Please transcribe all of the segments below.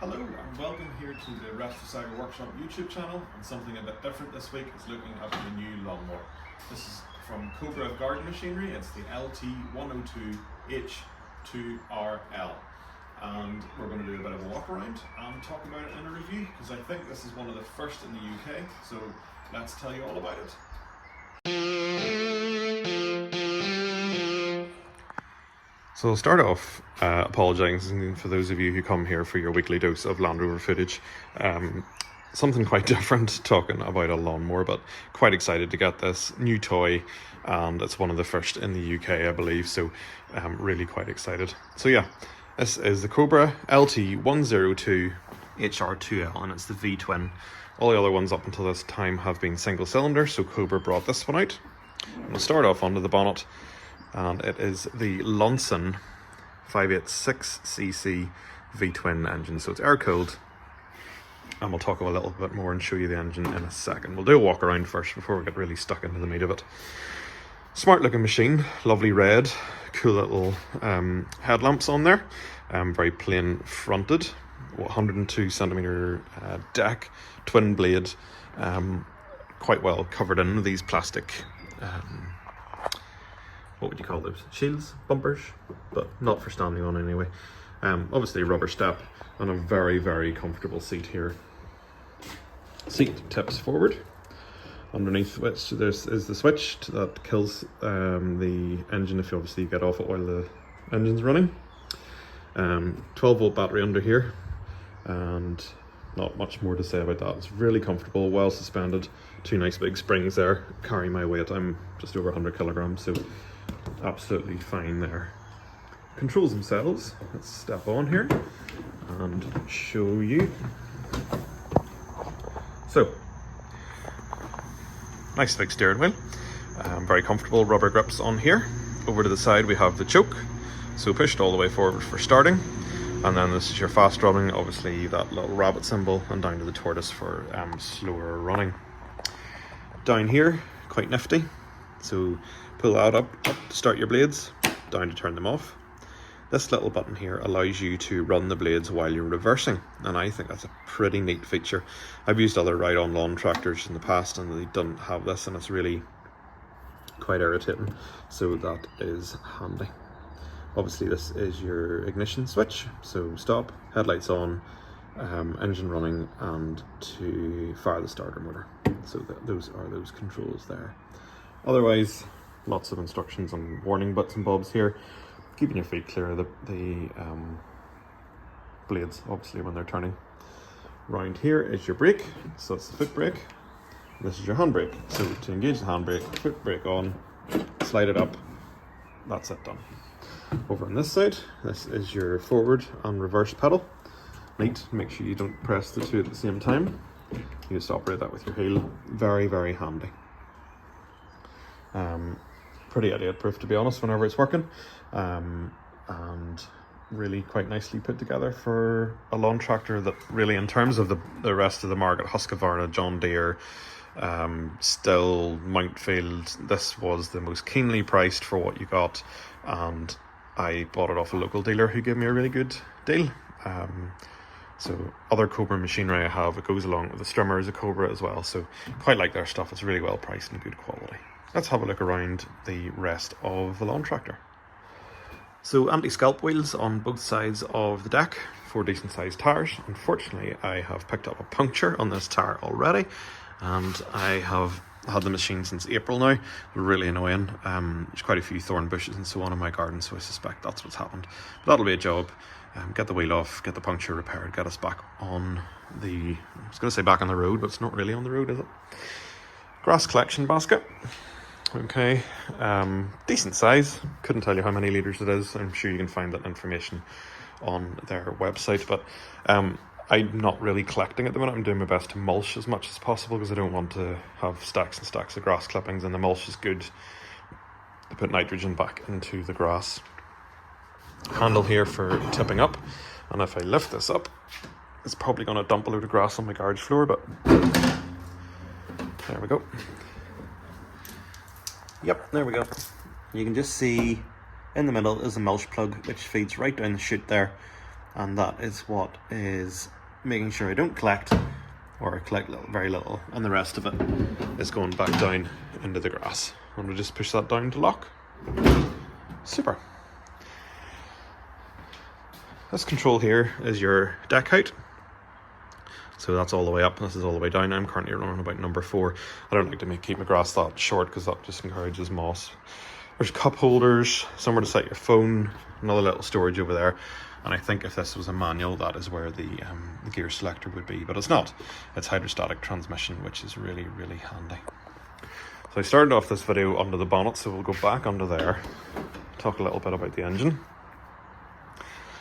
Hello and welcome here to the Rest of Saga Workshop YouTube channel, and something a bit different this week is looking at the new lawnmower. This is from Cobra garden machinery. It's the LT102HR2L, and we're going to do a bit of a walk around and talk about it in a review, because I think this is one of the first in the UK, so let's tell you all about it. So I'll start off apologising for those of you who come here for your weekly dose of Land Rover footage. Something quite different, talking about a lawnmower, but quite excited to get this new toy, and it's one of the first in the UK, I believe, so really quite excited. So yeah, this is the Cobra LT102HR2L, and it's the V-twin. All the other ones up until this time have been single cylinder, so Cobra brought this one out. We'll start off under the bonnet, and it is the Lonson 586cc V-twin engine, so it's air cooled, and we'll talk a little bit more and show you the engine in a second. We'll do a walk around first before we get really stuck into the meat of it. Smart looking machine, lovely red, cool little headlamps on there, very plain fronted, 102 centimeter deck, twin blade, quite well covered in these plastic what would you call those? Shields? Bumpers? But not for standing on anyway. Obviously rubber step, and a very, very comfortable seat here. Seat tips forward, underneath which there is the switch that kills the engine if you obviously get off it while the engine's running. 12 volt battery under here, and not much more to say about that. It's really comfortable, well suspended, two nice big springs there, carry my weight. I'm just over 100 kilograms, so absolutely fine there. Controls themselves, let's step on here and show you. So, nice big steering wheel, very comfortable rubber grips on here. Over to the side we have the choke, so pushed all the way forward for starting, and then this is your fast running, obviously that little rabbit symbol, and down to the tortoise for slower running. Down here, quite nifty, so pull that up to start your blades, down to turn them off. This little button here allows you to run the blades while you're reversing, and I think that's a pretty neat feature. I've used other ride-on lawn tractors in the past and they don't have this, and it's really quite irritating, so that is handy. Obviously this is your ignition switch, so stop, headlights on, engine running, and to fire the starter motor. So those are those controls there. Otherwise, lots of instructions and warning bits and bobs here. Keeping your feet clear of the blades, obviously, when they're turning. Round here is your brake, so it's the foot brake. This is your handbrake. So to engage the handbrake, foot brake on, slide it up, that's it, done. Over on this side, this is your forward and reverse pedal. Neat, make sure you don't press the two at the same time. You just operate that with your heel. Very, very handy. Pretty idiot proof, to be honest, whenever it's working, and really quite nicely put together for a lawn tractor that really, in terms of the rest of the market, Husqvarna, John Deere, Still, Mountfield, this was the most keenly priced for what you got, and I bought it off a local dealer who gave me a really good deal. So other Cobra machinery I have, it goes along with the strimmers, a Cobra as well, so quite like their stuff. It's really well priced and good quality. Let's have a look around the rest of the lawn tractor. So anti-scalp wheels on both sides of the deck, 4 decent sized tyres. Unfortunately, I have picked up a puncture on this tyre already, and I have had the machine since April now. Really annoying. There's quite a few thorn bushes and so on in my garden, so I suspect that's what's happened. But that'll be a job. Get the wheel off, get the puncture repaired, get us back on the, I was going to say back on the road, but it's not really on the road, is it? Grass collection basket. Okay, decent size. Couldn't tell you how many litres it is. I'm sure you can find that information on their website, but I'm not really collecting at the minute. I'm doing my best to mulch as much as possible because I don't want to have stacks and stacks of grass clippings, and the mulch is good to put nitrogen back into the grass. Handle here for tipping up, and if I lift this up, it's probably going to dump a load of grass on my garage floor, but there we go. Yep, there we go. You can just see in the middle is a mulch plug which feeds right down the chute there, and that is what is making sure I don't collect, or I collect very little, and the rest of it is going back down into the grass. And we'll just push that down to lock. Super. This control here is your deck height. So that's all the way up, this is all the way down. I'm currently running about number 4. I don't like to keep my grass that short because that just encourages moss. There's cup holders, somewhere to set your phone, another little storage over there. And I think if this was a manual, that is where the gear selector would be, but it's not. It's hydrostatic transmission, which is really, really handy. So I started off this video under the bonnet, so we'll go back under there, talk a little bit about the engine.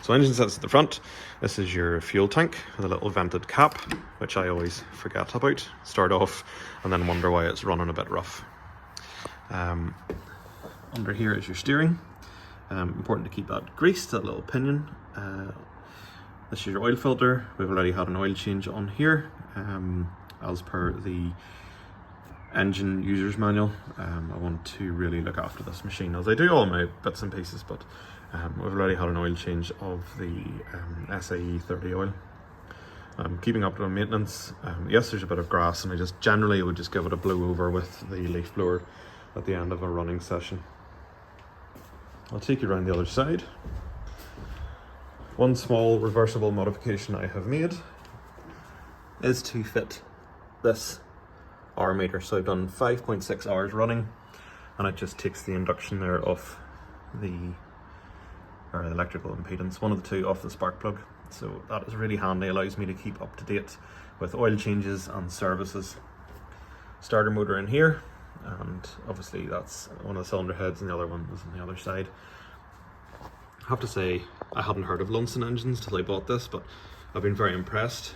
So engine sits at the front. This is your fuel tank with a little vented cap, which I always forget about. Start off and then wonder why it's running a bit rough. Under here is your steering. Important to keep that greased, that little pinion. This is your oil filter. We've already had an oil change on here, as per the engine user's manual. I want to really look after this machine, as I do all my bits and pieces, but we've already had an oil change of the SAE 30 oil. Keeping up on maintenance. Yes, there's a bit of grass, and I just generally would just give it a blow over with the leaf blower at the end of a running session. I'll take you around the other side. One small reversible modification I have made is to fit this hour meter. So I've done 5.6 hours running, and it just takes the induction there off the electrical impedance, one of the two, off the spark plug. So that is really handy, allows me to keep up to date with oil changes and services. Starter motor in here, and obviously that's one of the cylinder heads, and the other one is on the other side. I have to say, I hadn't heard of Lunsen engines till I bought this, but I've been very impressed.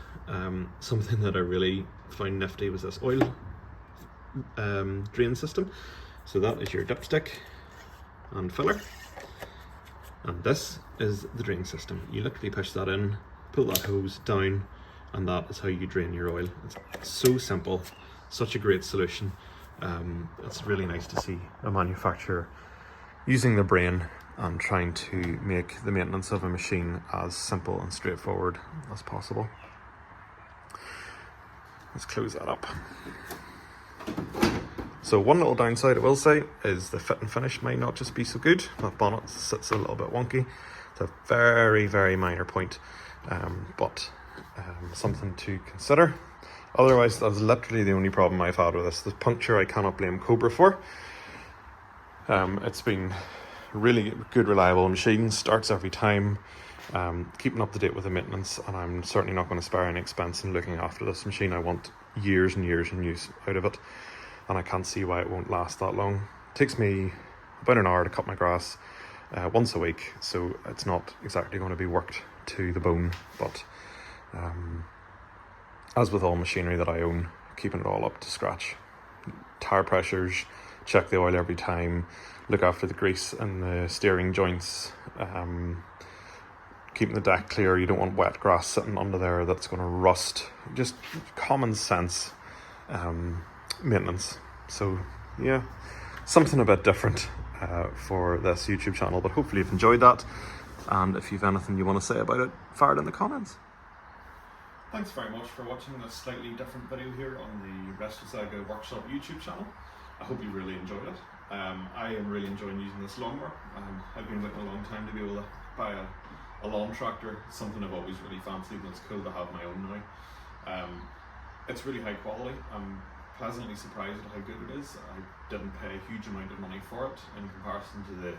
Something that I really found nifty was this oil drain system. So that is your dipstick and filler, and this is the drain system. You literally push that in, pull that hose down, and that is how you drain your oil. It's so simple, such a great solution. It's really nice to see a manufacturer using the brain and trying to make the maintenance of a machine as simple and straightforward as possible. Let's close that up. So one little downside I will say is the fit and finish might not just be so good. That bonnet sits a little bit wonky. It's a very, very minor point, but something to consider. Otherwise, that's literally the only problem I've had with this. The puncture I cannot blame Cobra for. It's been really good, reliable machine, starts every time, keeping up to date with the maintenance, and I'm certainly not going to spare any expense in looking after this machine. I want years and years in use out of it, and I can't see why it won't last that long. It takes me about an hour to cut my grass once a week, so it's not exactly going to be worked to the bone, but as with all machinery that I own, keeping it all up to scratch. Tire pressures, check the oil every time, look after the grease and the steering joints, keeping the deck clear. You don't want wet grass sitting under there that's going to rust. Just common sense maintenance. So yeah, something a bit different for this YouTube channel, but hopefully you've enjoyed that, and if you've anything you want to say about it, fire it in the comments. Thanks very much for watching this slightly different video here on the Restosaga Workshop YouTube channel. I hope you really enjoyed it. I am really enjoying using this lawnmower. I've been waiting a long time to be able to buy a lawn tractor. It's something I've always really fancied, and it's cool to have my own now. It's really high quality. I'm pleasantly surprised at how good it is. I didn't pay a huge amount of money for it in comparison to the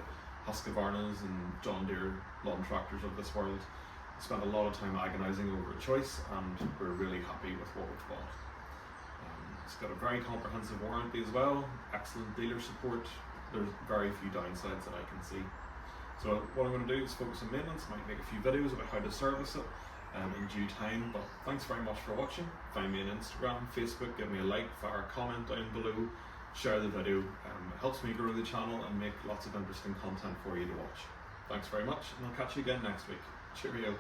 Husqvarnas and John Deere lawn tractors of this world. I spent a lot of time agonising over a choice, and we're really happy with what we've bought. It's got a very comprehensive warranty as well, excellent dealer support. There's very few downsides that I can see. So what I'm going to do is focus on maintenance, might make a few videos about how to service it in due time, but thanks very much for watching. Find me on Instagram, Facebook, give me a like, fire a comment down below, share the video. It helps me grow the channel and make lots of interesting content for you to watch. Thanks very much, and I'll catch you again next week. Cheerio.